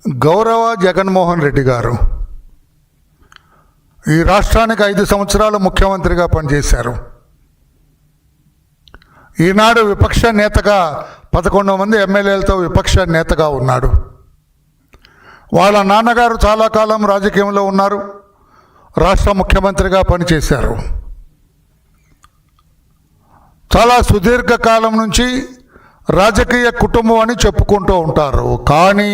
గౌరవ జగన్మోహన్ రెడ్డి గారు ఈ రాష్ట్రానికి 5 సంవత్సరాలు ముఖ్యమంత్రిగా పనిచేశారు. ఈనాడు విపక్ష నేతగా 11 మంది ఎమ్మెల్యేలతో విపక్ష నేతగా ఉన్నాడు. వాళ్ళ నాన్నగారు చాలా కాలం రాజకీయంలో ఉన్నారు, రాష్ట్ర ముఖ్యమంత్రిగా పనిచేశారు. చాలా సుదీర్ఘ కాలం నుంచి రాజకీయ కుటుంబం అని చెప్పుకుంటూ ఉంటారు. కానీ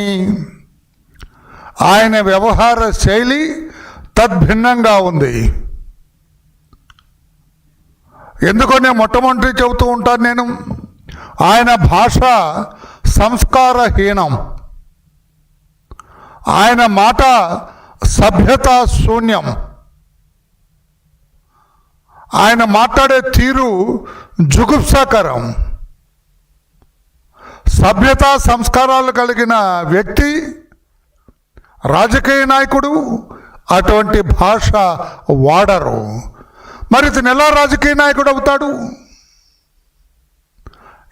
ఆయన వ్యవహార శైలి తద్భిన్నంగా ఉంది. ఎందుకో నేను మొట్టమొదటి చెబుతూ ఉంటాను, నేను ఆయన భాష సంస్కారహీనం, ఆయన మాట సభ్యతా శూన్యం, ఆయన మాట్లాడే తీరు జుగుప్సాకరం. సభ్యతా సంస్కారాలు కలిగిన వ్యక్తి రాజకీయ నాయకుడు అటువంటి భాష వాడరు. మరి ఇతను ఎలా రాజకీయ నాయకుడు అవుతాడు?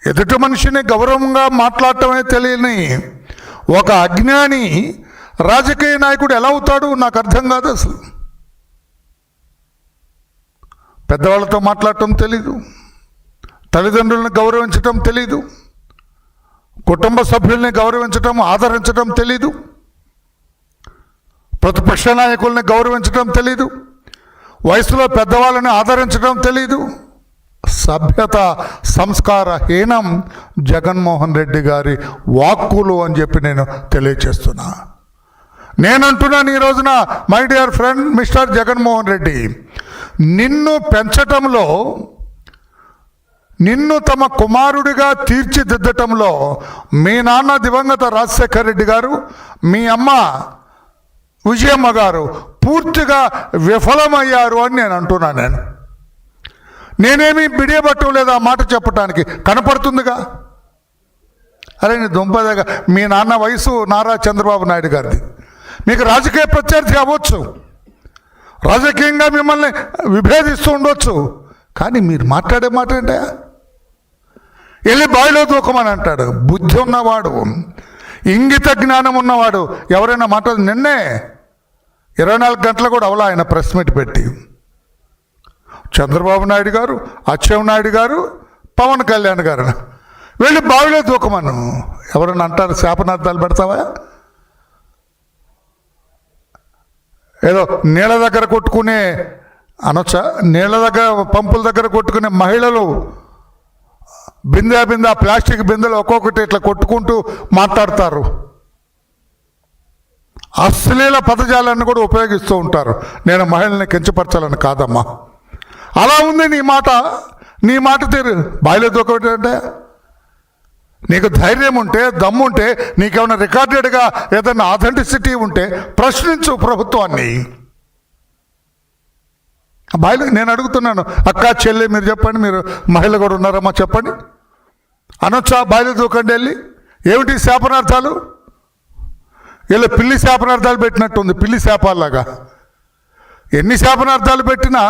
ఎదుటి మనిషిని గౌరవంగా మాట్లాడటమే తెలియని ఒక అజ్ఞాని రాజకీయ నాయకుడు ఎలా అవుతాడు? నాకు అర్థం కాదు. అసలు పెద్దవాళ్ళతో మాట్లాడటం తెలీదు, తల్లిదండ్రులను గౌరవించటం తెలీదు, కుటుంబ సభ్యుల్ని గౌరవించటం ఆదరించటం తెలీదు, ప్రతిపక్ష నాయకుల్ని గౌరవించటం తెలీదు, వయసులో పెద్దవాళ్ళని ఆదరించడం తెలీదు. సభ్యత సంస్కారహీనం జగన్మోహన్ రెడ్డి గారి వాక్కులు అని చెప్పి నేను తెలియచేస్తున్నా. నేనంటున్నాను ఈ రోజున, my dear friend mister Jaganmohan Reddy, నిన్ను పెంచటంలో, నిన్ను తమ కుమారుడిగా తీర్చిదిద్దటంలో మీ నాన్న దివంగత రాజశేఖర రెడ్డి గారు, మీ అమ్మ విజయమ్మ గారు పూర్తిగా విఫలమయ్యారు అని నేను అంటున్నాను. నేనేమి బిడియబట్టలేదు ఆ మాట చెప్పటానికి, కనపడుతుందిగా. అరే నీ దుంపదగా, మీ నాన్న వయసు నారా చంద్రబాబు నాయుడు గారిది, మీకు రాజకీయ ప్రత్యర్థి అవ్వచ్చు, రాజకీయంగా మిమ్మల్ని విభేదిస్తూ ఉండొచ్చు, కానీ మీరు మాట్లాడే మాట ఏంటా? వెళ్ళి బావిలో దూకమని అంటాడు. బుద్ధి ఉన్నవాడు, ఇంగిత జ్ఞానం ఉన్నవాడు ఎవరైనా మాట్లాడు. నిన్నే 24 గంటలు కూడా అవలా ఆయన ప్రెస్ మీట్ పెట్టి చంద్రబాబు నాయుడు గారు, అచ్చెన్నాయుడు గారు, పవన్ కళ్యాణ్ గారు వెళ్ళి బావిలో దూకమను. ఎవరైనా అంటారు శాపనార్థాలు పెడతావా? ఏదో నీళ్ళ దగ్గర కొట్టుకునే అనొచ్చా? నీళ్ళ దగ్గర పంపుల దగ్గర కొట్టుకునే మహిళలు బిందె ప్లాస్టిక్ బిందెలు ఒక్కొక్కటి ఇట్లా కొట్టుకుంటూ మాట్లాడతారు, అశ్లీల పదజాలాన్ని కూడా ఉపయోగిస్తూ ఉంటారు. నేను మహిళల్ని కించపరచాలని కాదమ్మా, అలా ఉంది నీ మాట. నీ మాట తీరు బాయిలో దూకంటే, నీకు ధైర్యం ఉంటే, దమ్ముంటే, నీకేమైనా రికార్డెడ్గా ఏదైనా ఆథెంటిసిటీ ఉంటే ప్రశ్నించు ప్రభుత్వాన్ని. బాయిలో నేను అడుగుతున్నాను, అక్క చెల్లి మీరు చెప్పండి, మీరు మహిళ కూడా ఉన్నారమ్మా చెప్పండి, అనొచ్చా బాయిలో దూకండి వెళ్ళి? ఏమిటి శాపనార్థాలు? వీళ్ళు పిల్లి శాపనార్థాలు పెట్టినట్టుంది, పిల్లి శాపాల్లాగా. ఎన్ని శాపనార్థాలు పెట్టినా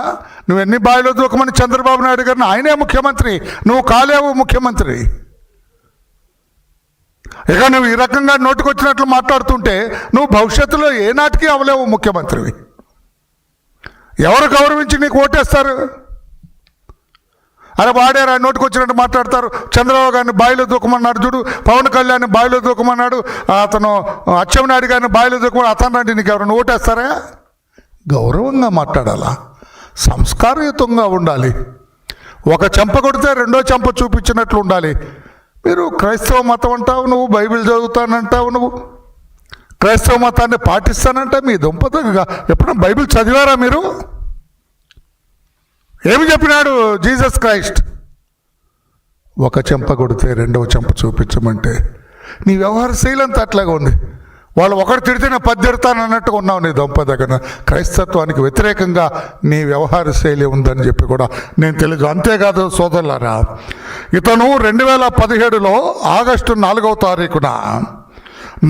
నువ్వు ఎన్ని బావిలో దూకమని చంద్రబాబు నాయుడు గారిని, ఆయనే ముఖ్యమంత్రి, నువ్వు కాలేవు ముఖ్యమంత్రి. ఇక నువ్వు ఈ రకంగా నోటికొచ్చినట్లు మాట్లాడుతుంటే నువ్వు భవిష్యత్తులో ఏనాటికి అవలేవు ముఖ్యమంత్రివి. ఎవరు గౌరవించి నీకు ఓటేస్తారు? అరే వాడారు, ఆయన నోటికొచ్చినట్టు మాట్లాడతారు. చంద్రబాబు గారిని బావిలో దూకమన్నాడు చూడు, పవన్ కళ్యాణ్ బావిలో దూకమన్నాడు, అతను అచ్చెన్నాయుడు గారిని బావిలో దూకమని అతను రండి, నీకు ఎవరైనా ఓటేస్తారా? గౌరవంగా మాట్లాడాలా, సంస్కారయుతంగా ఉండాలి. ఒక చెంప కొడితే రెండో చెంప చూపించినట్లు ఉండాలి. మీరు క్రైస్తవ మతం అంటావు, నువ్వు బైబిల్ చదువుతానంటావు, నువ్వు క్రైస్తవ మతాన్ని పాటిస్తానంటే మీ దుంపతగా ఎప్పుడైనా బైబిల్ చదివారా మీరు? ఏమి చెప్పినాడు జీసస్ క్రైస్ట్? ఒక చెంప కొడితే రెండవ చెంప చూపించమంటే నీ వ్యవహార శైలి అంతా అట్లాగా ఉంది. వాళ్ళు ఒకటి తిడితేనే 10 తిడతానన్నట్టుగా ఉన్నావు నీ దొంప దగ్గర. క్రైస్తత్వానికి వ్యతిరేకంగా నీ వ్యవహార శైలి ఉందని చెప్పి కూడా నేను తెలియదు. అంతేకాదు సోదరులారా, ఇతను 2017లో ఆగస్టు 4వ తారీఖున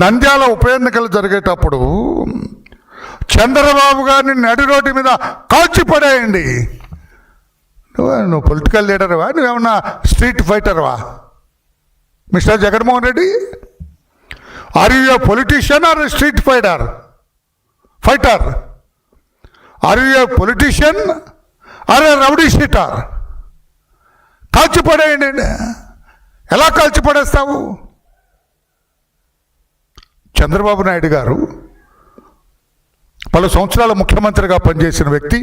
నంద్యాల ఉప ఎన్నికలు జరిగేటప్పుడు చంద్రబాబు గారిని నడి రోడ్డు మీద కాల్చిపడేయండి. నువ్వు పొలిటికల్ లీడర్వా? నువ్వేమన్నా స్ట్రీట్ ఫైటర్వా mister Jaganmohan Reddy? Are you a politician or a street fighter? Are you a politician or a rowdy sheeter? కాల్చిపడేయండి. ఎలా కాల్చిపడేస్తావు? చంద్రబాబు నాయుడు గారు పలు సంవత్సరాల ముఖ్యమంత్రిగా పనిచేసిన వ్యక్తి,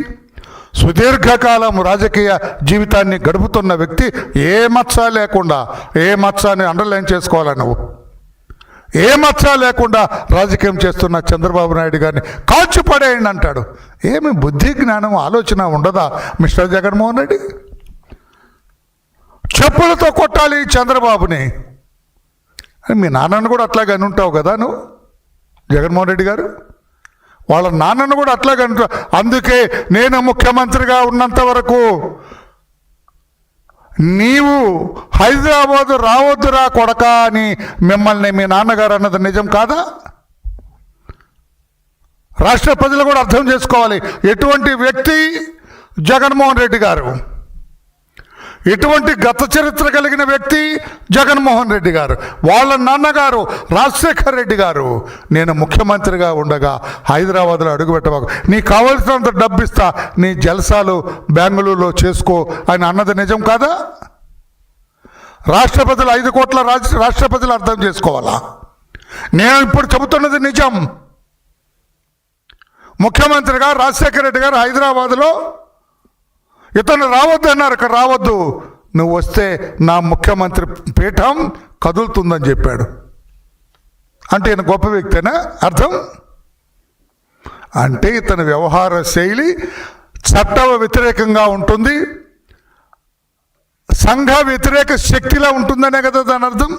సుదీర్ఘకాలం రాజకీయ జీవితాన్ని గడుపుతున్న వ్యక్తి, ఏ మచ్చ లేకుండా, ఏ మచ్చని అండర్లైన్ చేసుకోవాలా నువ్వు, ఏ మచ్చ లేకుండా రాజకీయం చేస్తున్న చంద్రబాబు నాయుడు గారిని కాల్చి పడేయండి అంటాడు. ఏమి బుద్ధి జ్ఞానం ఆలోచన ఉండదా మిస్టర్ జగన్మోహన్ రెడ్డి? చెప్పులతో కొట్టాలి చంద్రబాబుని. మీ నాన్నను కూడా అట్లాగే అనుంటావు కదా నువ్వు, జగన్మోహన్ రెడ్డి గారు. వాళ్ళ నాన్నను కూడా అట్లాగే అంటావు. అందుకే నేను ముఖ్యమంత్రిగా ఉన్నంత వరకు నీవు హైదరాబాదు రావద్దురా కొడకా అని మిమ్మల్ని మీ నాన్నగారు అన్నది నిజం కాదా? రాష్ట్ర ప్రజలు కూడా అర్థం చేసుకోవాలి ఎటువంటి వ్యక్తి జగన్మోహన్ రెడ్డి గారు, ఎటువంటి గత చరిత్ర కలిగిన వ్యక్తి జగన్మోహన్ రెడ్డి గారు. వాళ్ళ నాన్నగారు రాజశేఖర రెడ్డి గారు నేను ముఖ్యమంత్రిగా ఉండగా హైదరాబాద్లో అడుగుపెట్టబాకు, నీకు కావలసినంత డబ్బు ఇస్తా, నీ జల్సాలు బెంగళూరులో చేసుకో అని అన్నది నిజం కాదా? రాష్ట్ర ప్రజలు 5 కోట్ల రాష్ట్ర ప్రజలు అర్థం చేసుకోవాలా? నేను ఇప్పుడు చెబుతున్నది నిజం. ముఖ్యమంత్రిగా రాజశేఖర రెడ్డి గారు హైదరాబాద్లో ఇతను రావద్దు అన్నారు. ఇక్కడ రావద్దు, నువ్వు వస్తే నా ముఖ్యమంత్రి పీఠం కదులుతుందని చెప్పాడు. అంటే ఈయన గొప్ప వ్యక్తేనా అర్థం? అంటే ఇతని వ్యవహార శైలి చట్ట వ్యతిరేకంగా ఉంటుంది, సంఘ వ్యతిరేక శక్తిలా ఉంటుందనే కదా దాని అర్థం.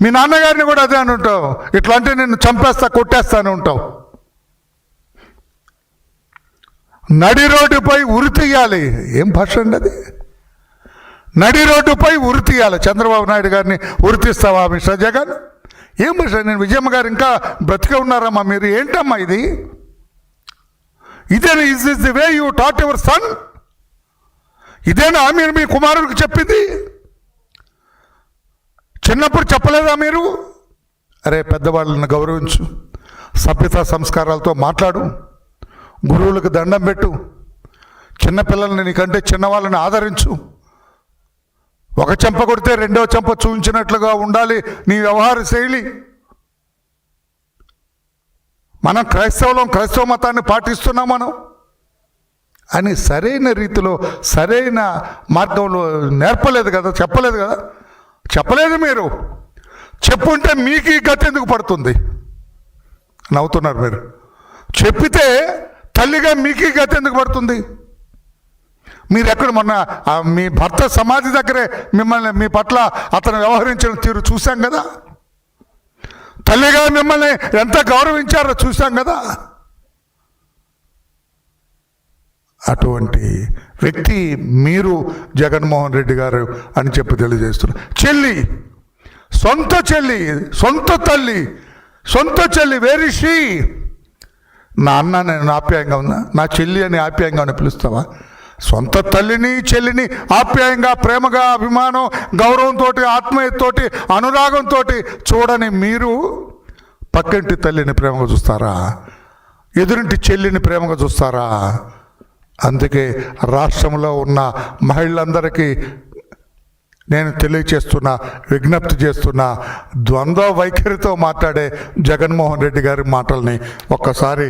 మీ నాన్నగారిని కూడా అదే అని ఉంటావు, ఇట్లా అంటే నేను చంపేస్తా కొట్టేస్తాను ఉంటావు. నడి రోడ్డుపై ఉరి తీయాలి. ఏం భాష అండి అది? నడి రోడ్డుపై ఉరి తీయాలి. చంద్రబాబు నాయుడు గారిని ఉరి తీస్తావా మిస్టర్ జగన్? ఏం భాష? నేను విజయమ్మ గారు ఇంకా బ్రతికే ఉన్నారమ్మా, మీరు ఏంటమ్మా ఇది? ఇదేనా is this the way you taught your son? ఇదేనా మీరు మీ కుమారుడికి చెప్పింది? చిన్నప్పుడు చెప్పలేదా మీరు? అరే పెద్దవాళ్ళని గౌరవించు, సభ్యతా సంస్కారాలతో మాట్లాడు, గురువులకు దండం పెట్టు, చిన్నపిల్లల్ని నీకంటే చిన్నవాళ్ళని ఆదరించు. ఒక చెంప కొడితే రెండవ చెంప చూపించినట్లుగా ఉండాలి నీ వ్యవహార శైలి. మనం క్రైస్తవ మతాన్ని పాటిస్తున్నాం మనం అని సరైన రీతిలో సరైన మార్గంలో నేర్పలేదు కదా, చెప్పలేదు కదా, చెప్పలేదు. మీరు చెప్పుంటే మీకు ఈ గతి ఎందుకు పడుతుంది? నవ్వుతున్నారు మీరు. చెప్పితే తల్లిగా మీకు ఈ గతి ఎందుకు పడుతుంది? మీరు ఎక్కడ మొన్న మీ భర్త సమాధి దగ్గరే మిమ్మల్ని మీ పట్ల అతను వ్యవహరించిన తీరు చూశాం కదా, తల్లిగా మిమ్మల్ని ఎంత గౌరవించారో చూశాం కదా. అటువంటి వ్యక్తి మీరు జగన్మోహన్ రెడ్డి గారు అని చెప్పి తెలియజేస్తున్నారు. చెల్లి, సొంత చెల్లి, సొంత తల్లి వేర్ ఇస్ షీ? నా అన్న నేను ఆప్యాయంగా ఉన్నా, నా చెల్లి అని ఆప్యాయంగా పిలుస్తావా? సొంత తల్లిని చెల్లిని ఆప్యాయంగా, ప్రేమగా, అభిమానం, గౌరవంతో, ఆత్మీయతతోటి, అనురాగంతో చూడని మీరు పక్కింటి తల్లిని ప్రేమగా చూస్తారా? ఎదురింటి చెల్లిని ప్రేమగా చూస్తారా? అందుకే రాష్ట్రంలో ఉన్న మహిళలందరికీ నేను తెలియచేస్తున్నా, విజ్ఞప్తి చేస్తున్నా, ద్వంద్వ వైఖరితో మాట్లాడే జగన్మోహన్ రెడ్డి గారి మాటల్ని ఒక్కసారి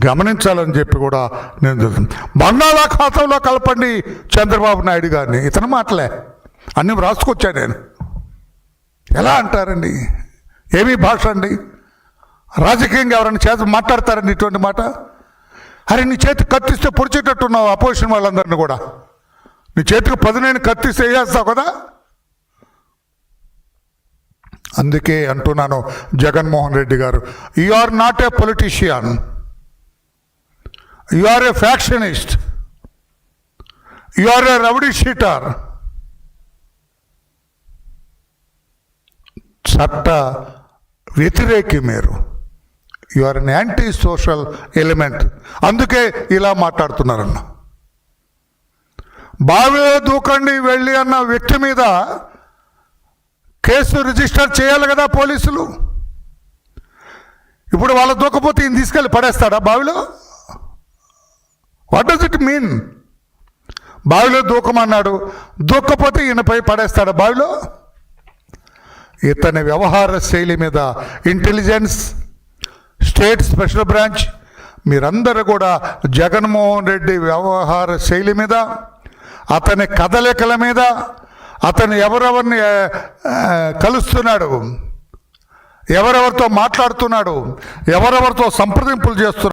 గమనించాలని చెప్పి కూడా నేను చెప్తున్నాను. బంగాళాఖాతంలో కలపండి చంద్రబాబు నాయుడు గారిని. ఇతని మాటలే అన్నీ రాసుకొచ్చా నేను. ఎలా అంటారండి? ఏమీ భాష అండి? రాజకీయంగా ఎవరైనా చేత మాట్లాడతారండి ఇటువంటి మాట? అరే నీ చేతి కత్తిస్తే పొడిచేటట్టున్నావు అపోజిషన్ వాళ్ళందరినీ కూడా. నీ చేతికి పదునైన కత్తిస్తే వేస్తావు కదా. అందుకే అంటున్నాను జగన్మోహన్ రెడ్డి గారు, you are not a politician, you are a factionist, you are a rowdy sheeter. చట్ట వ్యతిరేకి మీరు. You are an anti social element. అందుకే ఇలా మాట్లాడుతున్నారన్న. బావిలో దూకండి వెళ్ళి అన్న వ్యక్తి మీద కేసు రిజిస్టర్ చేయాలి కదా పోలీసులు. ఇప్పుడు వాళ్ళ దూకపోతే ఈయన తీసుకెళ్ళి పడేస్తాడా బావిలో? What does it mean? బావిలో దూకమన్నాడు, దూక్కపోతే ఈయనపై పడేస్తాడా బావిలో? ఇతని వ్యవహార శైలి మీద ఇంటెలిజెన్స్, స్టేట్ స్పెషల్ బ్రాంచ్, మీరందరూ కూడా జగన్మోహన్ రెడ్డి వ్యవహార శైలి మీద, అతని కదలికల మీద, అతను ఎవరెవరిని కలుస్తున్నాడు, ఎవరెవరితో మాట్లాడుతున్నాడు, ఎవరెవరితో సంప్రదింపులు చేస్తున్నాడు